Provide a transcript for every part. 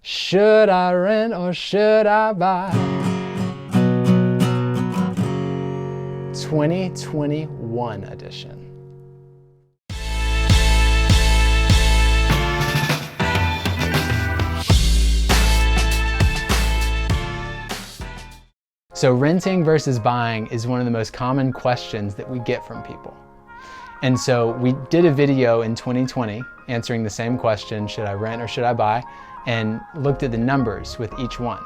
Should I rent or should I buy? 2021 edition. So renting versus buying is one of the most common questions that we get from people. And so we did a video in 2020 answering the same question, should I rent or should I buy? And looked at the numbers with each one.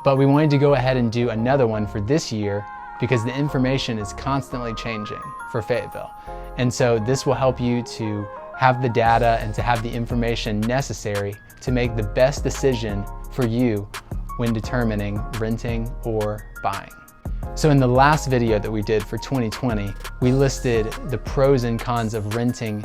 But we wanted to go ahead and do another one for this year because the information is constantly changing for Fayetteville. And so this will help you to have the data and to have the information necessary to make the best decision for you when determining renting or buying. So in the last video that we did for 2020, we listed the pros and cons of renting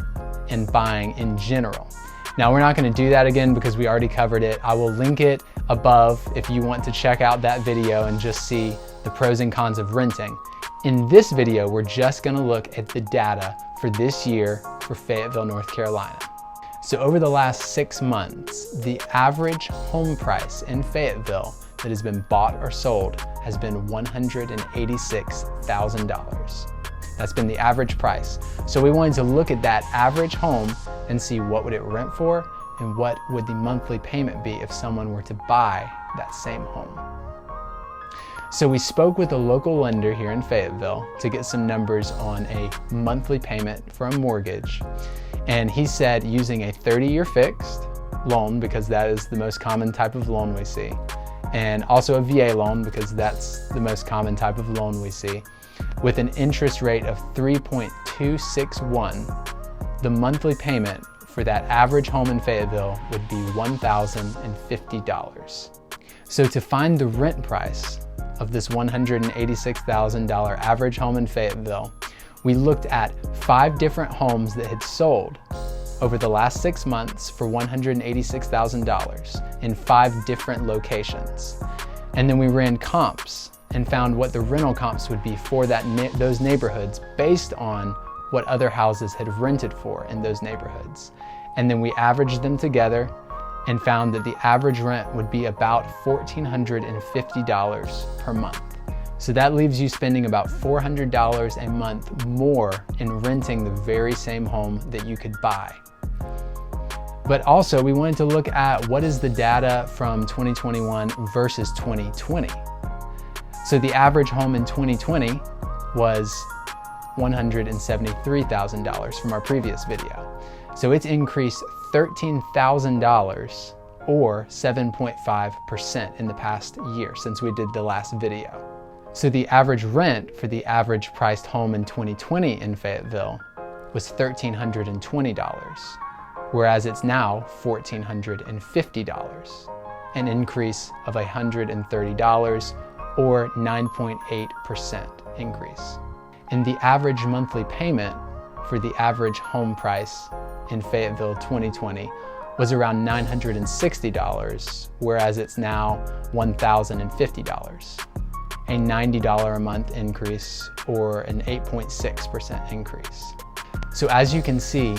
and buying in general. Now we're not going to do that again because we already covered it. I will link it above if you want to check out that video and just see the pros and cons of renting. In this video, we're just going to look at the data for this year for Fayetteville, North Carolina. So over the last 6 months, the average home price in Fayetteville that has been bought or sold has been $186,000. That's been the average price. So we wanted to look at that average home and see what would it rent for and what would the monthly payment be if someone were to buy that same home. So we spoke with a local lender here in Fayetteville to get some numbers on a monthly payment for a mortgage. And he said using a 30-year fixed loan, because that is the most common type of loan we see, and also a VA loan because that's the most common type of loan we see, with an interest rate of 3.261, the monthly payment for that average home in Fayetteville would be $1,050. So to find the rent price of this $186,000 average home in Fayetteville, we looked at 5 different homes that had sold over the last 6 months for $186,000 in 5 different locations. And then we ran comps and found what the rental comps would be for those neighborhoods based on what other houses had rented for in those neighborhoods. And then we averaged them together and found that the average rent would be about $1,450 per month. So that leaves you spending about $400 a month more in renting the very same home that you could buy. But also we wanted to look at what is the data from 2021 versus 2020. So the average home in 2020 was $173,000 from our previous video. So it's increased $13,000 or 7.5% in the past year since we did the last video. So the average rent for the average priced home in 2020 in Fayetteville was $1,320, whereas it's now $1,450, an increase of $130 or 9.8% increase. And the average monthly payment for the average home price in Fayetteville 2020 was around $960, whereas it's now $1,050. A $90 a month increase or an 8.6% increase. So as you can see,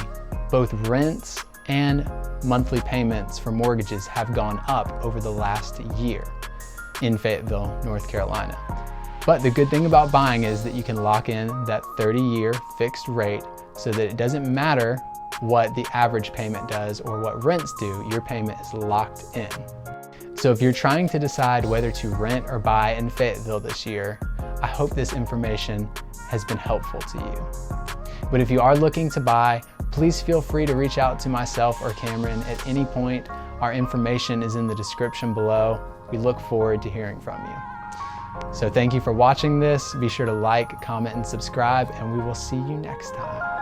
both rents and monthly payments for mortgages have gone up over the last year in Fayetteville, North Carolina. But the good thing about buying is that you can lock in that 30-year fixed rate so that it doesn't matter what the average payment does or what rents do, your payment is locked in. So if you're trying to decide whether to rent or buy in Fayetteville this year, I hope this information has been helpful to you. But if you are looking to buy, please feel free to reach out to myself or Cameron at any point. Our information is in the description below. We look forward to hearing from you. So thank you for watching this. Be sure to like, comment, and subscribe, and we will see you next time.